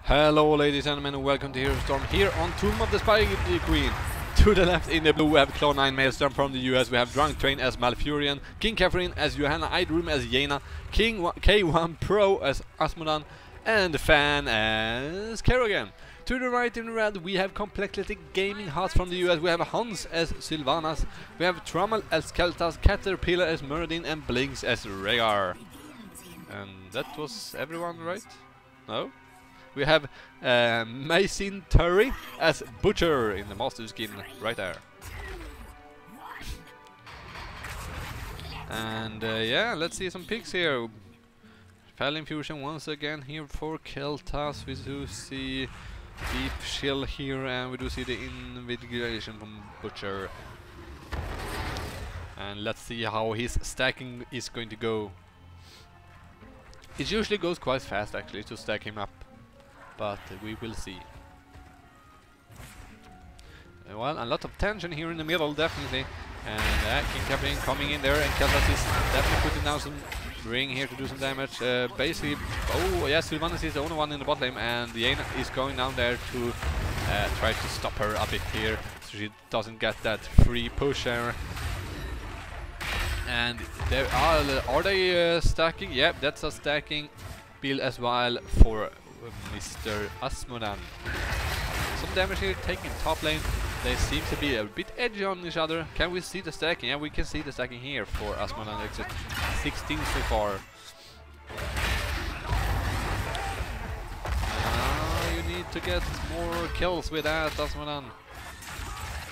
Hello ladies and gentlemen, and welcome to Hero Storm here on Tomb of the Spider Queen. To the left in the blue we have Cloud9 Maelstrom from the US, we have Drunk Train as Malfurion, King Catherine as Johanna, Idroom as Jaina, King K1 Pro as Asmodan, and Fan as Kerrigan. To the right in the red we have compLexity Gaming HotS from the US, we have Hans as Sylvanas, we have Trommel as Keltas, Caterpillar as Muradin, and Blinks as Rhaegar. And that was everyone, right? No? We have Dxtory as Butcher in the Master skin right there. And yeah, let's see some picks here. Fell Infusion once again here for Keltas. We do see Deep Chill here, and we do see the Invigoration from Butcher. And let's see how his stacking is going to go. It usually goes quite fast actually to stack him up, but we will see. Well, a lot of tension here in the middle, definitely. And King Catherine coming in there, and Keltas is definitely putting down some ring here to do some damage. Basically, oh yes, Sylvanas is the only one in the bot lane, and Jaina is going down there to try to stop her a bit here, so she doesn't get that free push there. And there are they stacking? Yep, that's a stacking build as well for Mr. Asmodan. Some damage here taking top lane. They seem to be a bit edgy on each other. Can we see the stacking? Yeah, we can see the stacking here for Asmodan. It's 16 so far. You need to get more kills with that, Asmodan.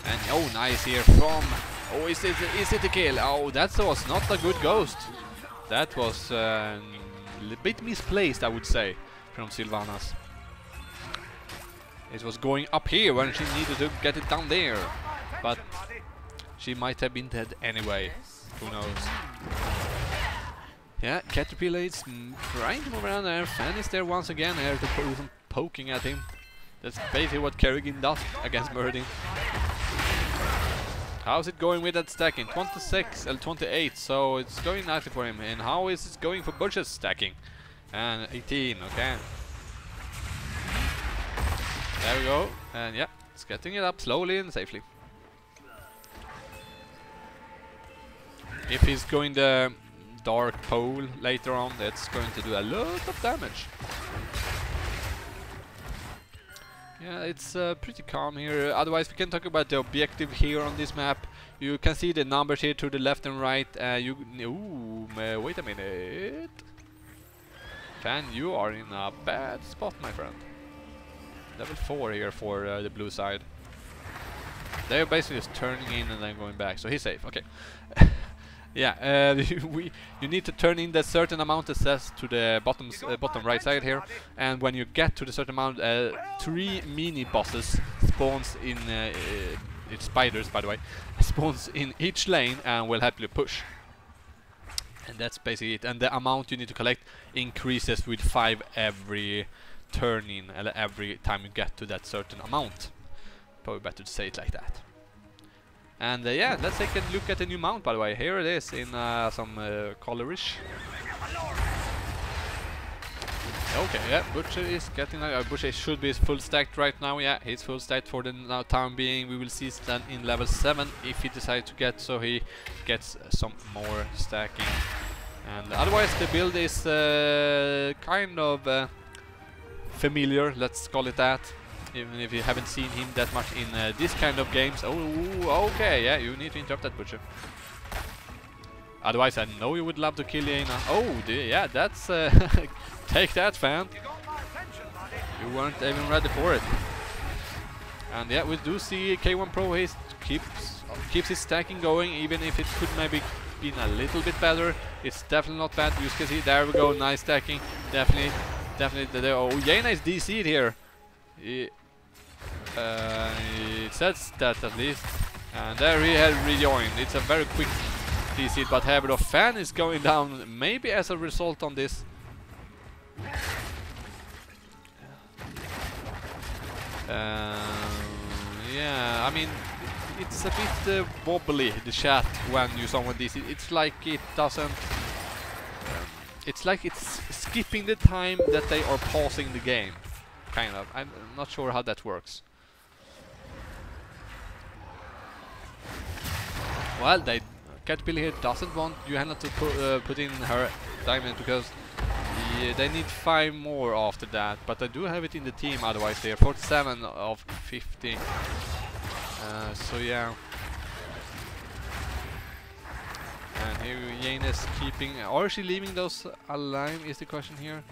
And oh, nice here from... Oh, is it a kill? Oh, that was not a good ghost. That was a bit misplaced, I would say, from Sylvanas. It was going up here when she needed to get it down there, but she might have been dead anyway. Who knows? Yeah, Caterpillar is trying to move around there. Fan is there once again here to do some poking at him. That's basically what Kerrigan does against Muradin. How's it going with that stacking? 26 and 28, so it's going nicely for him. And how is it going for Butcher's stacking? And 18, okay. There we go. And yeah, it's getting it up slowly and safely. If he's going the dark pole later on, that's going to do a lot of damage. Yeah, it's pretty calm here. Otherwise, we can talk about the objective here on this map. You can see the numbers here to the left and right. Ooh, wait a minute. Fan, you are in a bad spot, my friend. Level 4 here for the blue side. They're basically just turning in and then going back, so he's safe. Okay. Yeah, you need to turn in that certain amount that says to the bottom right side here, and when you get to the certain amount, 3 mini bosses spawns in it's spiders, by the way, spawns in each lane and will help you push. And that's basically it. And the amount you need to collect increases with 5 every turn in, every time you get to that certain amount. Probably better to say it like that. And yeah, let's take a look at the new mount, by the way. Here it is in some colorish. Okay, yeah, Butcher is getting... Butcher should be full stacked right now. Yeah, he's full stacked for the time being. We will see Stan in level 7 if he decides to get, so he gets some more stacking. And otherwise the build is kind of familiar, let's call it that. Even if you haven't seen him that much in this kind of games. Oh, okay, yeah, you need to interrupt that, Butcher. Otherwise, I know you would love to kill Jaina. Oh, yeah, that's... take that, Fan. You weren't even ready for it. And yeah, we do see K1 Pro keeps his stacking going, even if it could maybe been a little bit better. It's definitely not bad. You can see, there we go, nice stacking. Definitely. Oh, Jaina is DC'd here. It says that at least. And there he had rejoined. It's a very quick DC, but however, Fan is going down maybe as a result on this. Yeah, I mean, it's a bit wobbly, the chat, when you someone DC. It's like it doesn't... it's like it's skipping the time that they are pausing the game. kind of. I'm not sure how that works. Well, Caterpillar here doesn't want Johanna to put in her diamond because they need 5 more after that. But I do have it in the team otherwise. They are 47 of 50. So yeah. And here Jane is keeping... Are she leaving those alive is the question here.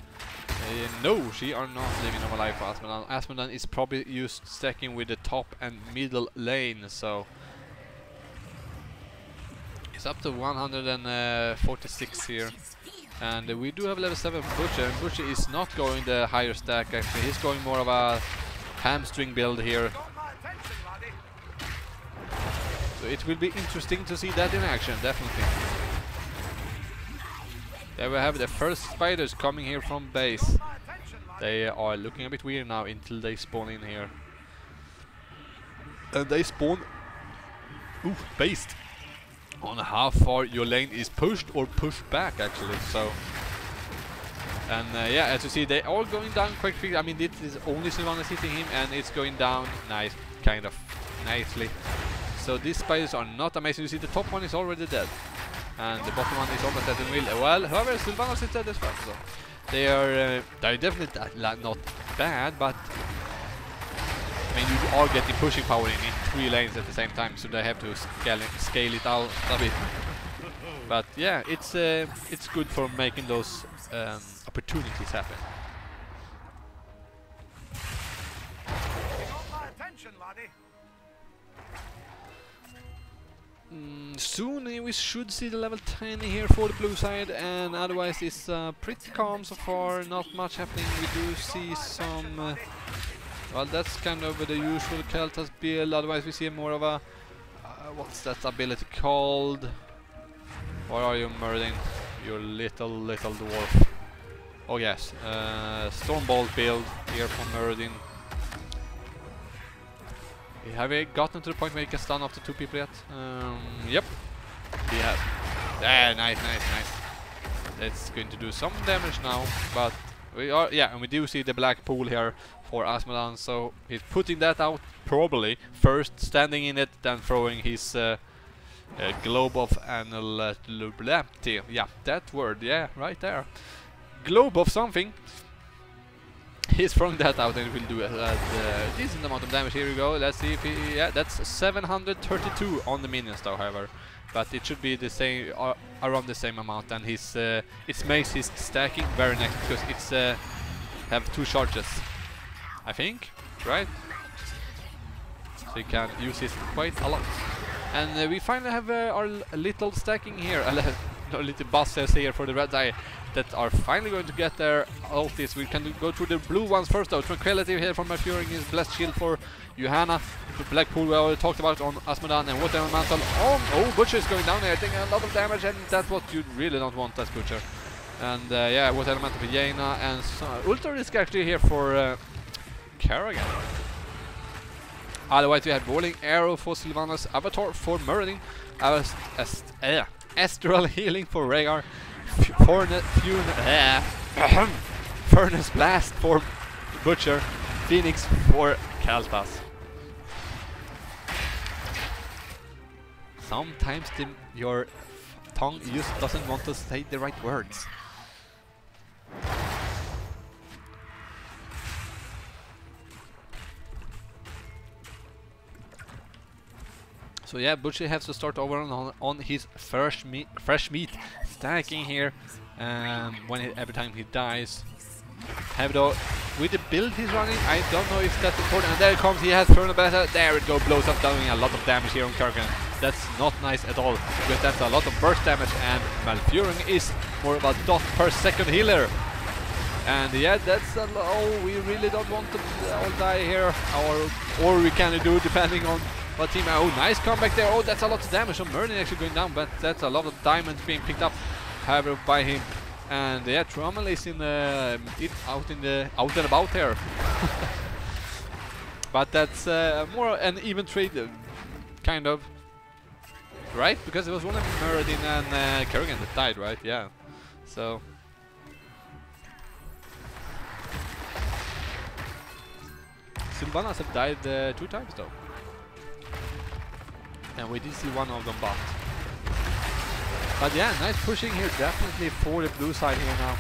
No, she are not leaving them alive for Asmodan. Asmodan is probably used stacking with the top and middle lane, so... It's up to 146 here. And we do have level 7 Butcher. And Butcher is not going the higher stack actually. He's going more of a hamstring build here. So it will be interesting to see that in action, definitely. There we have the first spiders coming here from base. They are looking a bit weird now until they spawn in here. And they spawn based on how far your lane is pushed or pushed back actually. So and yeah, as you see, they are going down quite quickly. I mean, this is only Sylvanas hitting him and it's going down kind of nicely. So these spiders are not amazing. You see the top one is already dead and the bottom one is almost dead in real. Well, however, Sylvanas is dead as well. So they're definitely not bad, but I mean, you are getting pushing power in 3 lanes at the same time, so they have to scale it out a bit. But yeah, it's good for making those opportunities happen. Soon we should see the level 10 here for the blue side, and otherwise it's pretty calm so far, not much happening. We do see some... well, that's kind of the usual Keltas build, otherwise we see more of a... what's that ability called? Where are you, Merlin? You little dwarf. Oh yes, Stormbolt build here from Merlin. Have we gotten to the point where you can stun after 2 people yet? Yep, we have. Yeah, nice. That's going to do some damage now, but we are, yeah, and we do see the black pool here for Asmodan, so he's putting that out probably first, standing in it, then throwing his globe of annulability. Yeah, that word, yeah, right there. Globe of something. He's throwing that out and it will do a decent amount of damage. Here we go. Let's see if he... yeah, that's 732 on the minions though, however. But it should be the same, around the same amount. And his it makes his stacking very nice because it's have 2 charges, I think, right? So you can use it quite a lot. And we finally have our little stacking here. Little bosses here for the red eye that are finally going to get their ultis. We can go through the blue ones first though. Tranquility here from Malfuring is blessed shield for Johanna. The Blackpool we already talked about on Asmodan and Water Mantle. Oh, Butcher is going down there, taking a lot of damage, and that's what you really don't want as Butcher. And yeah, Water Elemental for Jaina, and Ultra Risk actually here for Kerrigan. Otherwise we have Rolling Arrow for Sylvanas, Avatar for Merlin, Astral Healing for Rhaegar, Furnace Blast for Butcher, Phoenix for Kaltas. Sometimes your tongue just doesn't want to say the right words. So yeah, Butcher has to start over on his fresh meat stacking here every time he dies. With the build he's running, I don't know if that's important. And there it comes, he has thrown a better. There it goes, blows up, doing a lot of damage here on Kerrigan. That's not nice at all, because that's a lot of burst damage, and Malfuring is more of a dot per second healer. And yeah, that's a we really don't want to all die here, or we can do depending on what team. Oh, nice comeback there. Oh, that's a lot of damage on Merlin actually going down, but that's a lot of diamonds being picked up, however, by him. And yeah, Trommel is out and about here. But that's more an even trade, kind of, right? Because it was only Merlin and Kerrigan that died, right? Yeah. So Sylvanas have died 2 times though. And we did see one of them but yeah, nice pushing here definitely for the blue side here now.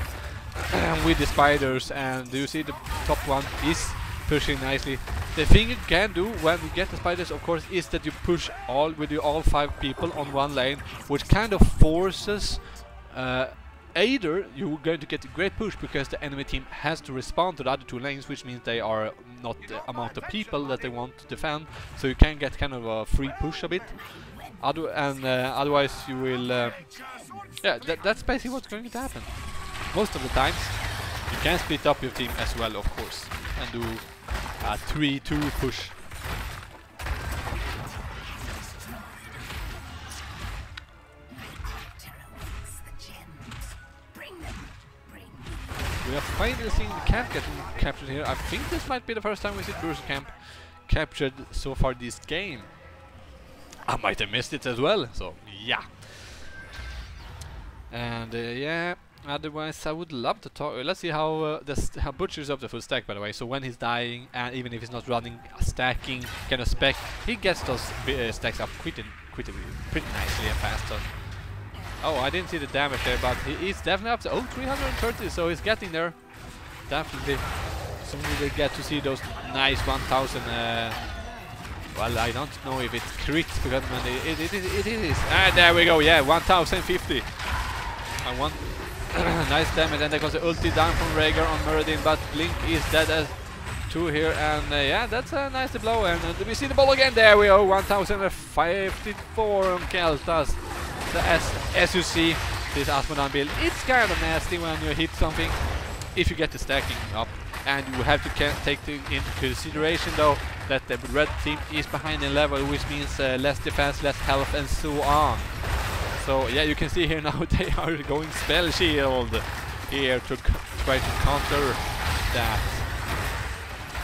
With the spiders, and you see the top one is pushing nicely. The thing you can do when you get the spiders, of course, is that you push all 5 people on one lane, which kind of forces either you're going to get a great push because the enemy team has to respond to the other 2 lanes, which means they are not the amount of people that they want to defend, so you can get kind of a free push a bit. Otherwise you will yeah, that's basically what's going to happen. Most of the times you can split up your team as well, of course, and do a 3-2 push. We are finally seeing the camp getting captured here. I think this might be the first time we see Bruce camp captured so far this game. I might have missed it as well, so yeah. And yeah, otherwise I would love to talk. Let's see how how Butcher is up the full stack, by the way. So when he's dying, and even if he's not running a stacking kind of spec, he gets those stacks up pretty nicely and faster. Oh, I didn't see the damage there, but he is definitely up to 330, so he's getting there. Definitely. Soon we will get to see those nice 1000. Well, I don't know if it's crits, because it is. Ah, there we go, yeah, 1050. I want nice damage, and there goes the ulti down from Rhaegar on Muradin, but Blink is dead as 2 here, and yeah, that's a nice blow. And we see the ball again, there we go, 1054 on Keltas. So as you see, this Asmodan build, it's kind of nasty when you hit something, if you get the stacking up. And you have to take into consideration though that the red team is behind in level, which means less defense, less health, and so on. So yeah, you can see here now they are going spell shield here to try to counter that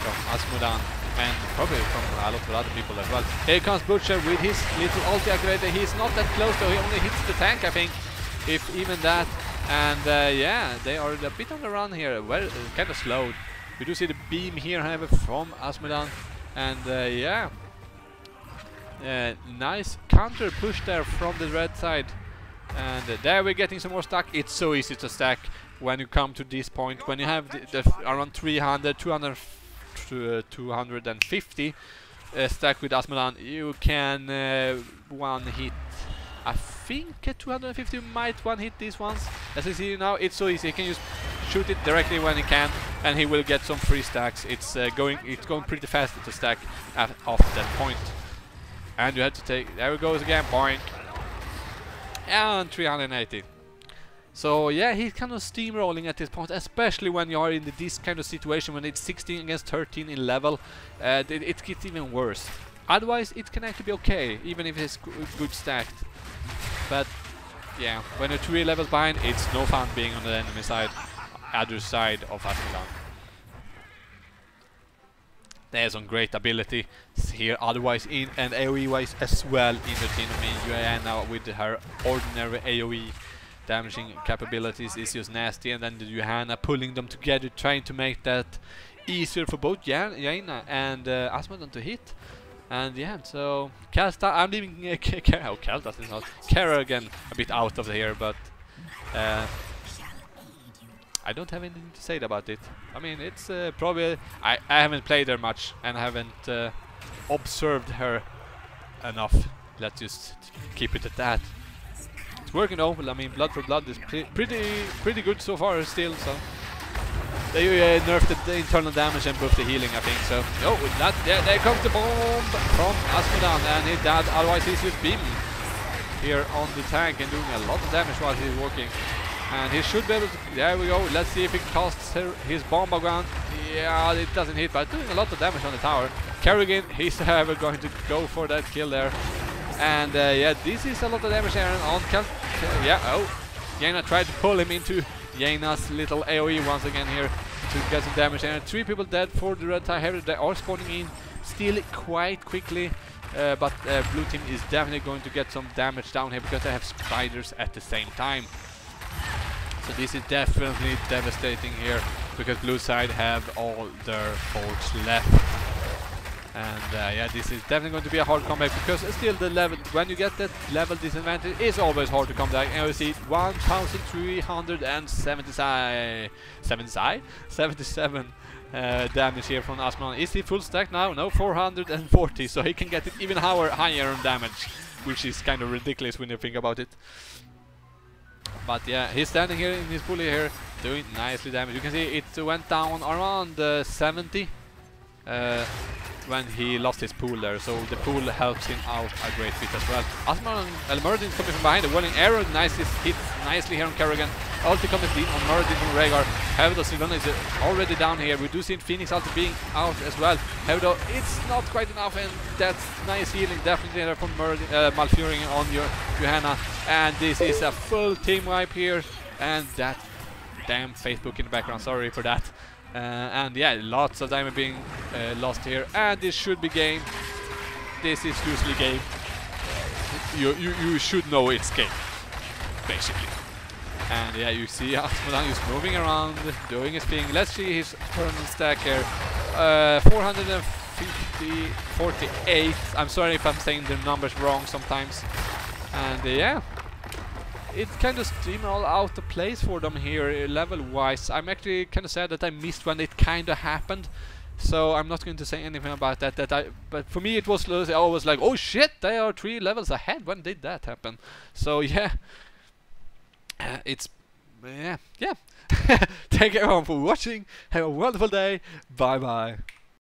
from Asmodan, and probably from a lot of other people as well. Here comes Butcher with his little ulti activator. He's not that close though, he only hits the tank, I think, if even that. And yeah, they are a bit on the run here, well, kind of slowed. We do see the beam here, however, from Asmodan, and yeah, nice counter push there from the red side. And there we're getting some more stack. It's so easy to stack when you come to this point, when you have around 300, 250 stack with Asmodan. You can one hit, I think 250 might one hit these ones. As you see now, it's so easy. You can just shoot it directly when he can, and he will get some free stacks. It's going pretty fast to stack off that point. And you have to take, there it goes again, boink, and 380. So yeah, he's kind of steamrolling at this point, especially when you are in this kind of situation when it's 16 against 13 in level. It gets even worse. Otherwise, it can actually be okay, even if it's good stacked. But yeah, when you're 3 levels behind, it's no fun being on the enemy side, other side of Asmodan. There's some great ability here, otherwise in and AoE wise as well in the team. I mean, Joanna with her ordinary AoE damaging capabilities is just nasty, and then the Johanna pulling them together, trying to make that easier for both Jaina and Asmodan to hit. And yeah, so Kalsta, I'm leaving Kalsta is not Kerrigan a bit out of here, but I don't have anything to say about it. I mean, it's probably I haven't played her much and I haven't observed her enough. Let's just keep it at that. It's working though. I mean, Blood for Blood is pretty good so far still. So they nerfed the internal damage and buffed the healing, I think. So oh, that there comes the bomb from Asmodan, and he died. Otherwise, he's just beaming here on the tank and doing a lot of damage while he's walking. And he should be able to. There we go. Let's see if he casts his bomb gun. Yeah, it doesn't hit, but doing a lot of damage on the tower. Kerrigan, he's ever going to go for that kill there. And yeah, this is a lot of damage there on Kel. Yeah, oh, Jaina tried to pull him into Jaina's little AoE once again here to get some damage. And 3 people dead for the red tie. They are spawning in still quite quickly. But blue team is definitely going to get some damage down here because they have spiders at the same time. So this is definitely devastating here because blue side have all their folks left. And yeah, this is definitely going to be a hard comeback, because still the level, when you get that level disadvantage, is always hard to come back. And you see 1,377 damage here from Asman. Is he full stack now? No, 440, so he can get it even higher on damage, which is kind of ridiculous when you think about it. But yeah, he's standing here in his pulley here, doing nicely damage. You can see it went down around 70 when he lost his pool there, so the pool helps him out a great bit as well. Asman and Murdin coming from behind, the welling arrow nicely hits nicely here on Kerrigan. Ulti coming in on Murdin from Rhaegar. However, Sylvanas is already down here. We do see Phoenix ulti being out as well. However, it's not quite enough, and that's nice healing definitely there from Murdin, Malfurion on your Johanna. And this is a full team wipe here, and that damn Facebook in the background, sorry for that. And yeah, lots of diamond being lost here, and this should be game. This is usually game. You should know it's game, basically. And yeah, you see Asmodan is moving around, doing his thing. Let's see his turn stack here. 448. I'm sorry if I'm saying the numbers wrong sometimes. And yeah, it kind of steamrolled out the place for them here level-wise. I'm actually kind of sad that I missed when it kind of happened, so I'm not going to say anything about that. But for me, it was I was like, oh shit, they are 3 levels ahead. When did that happen? So yeah, it's yeah. Thank everyone for watching. Have a wonderful day. Bye bye.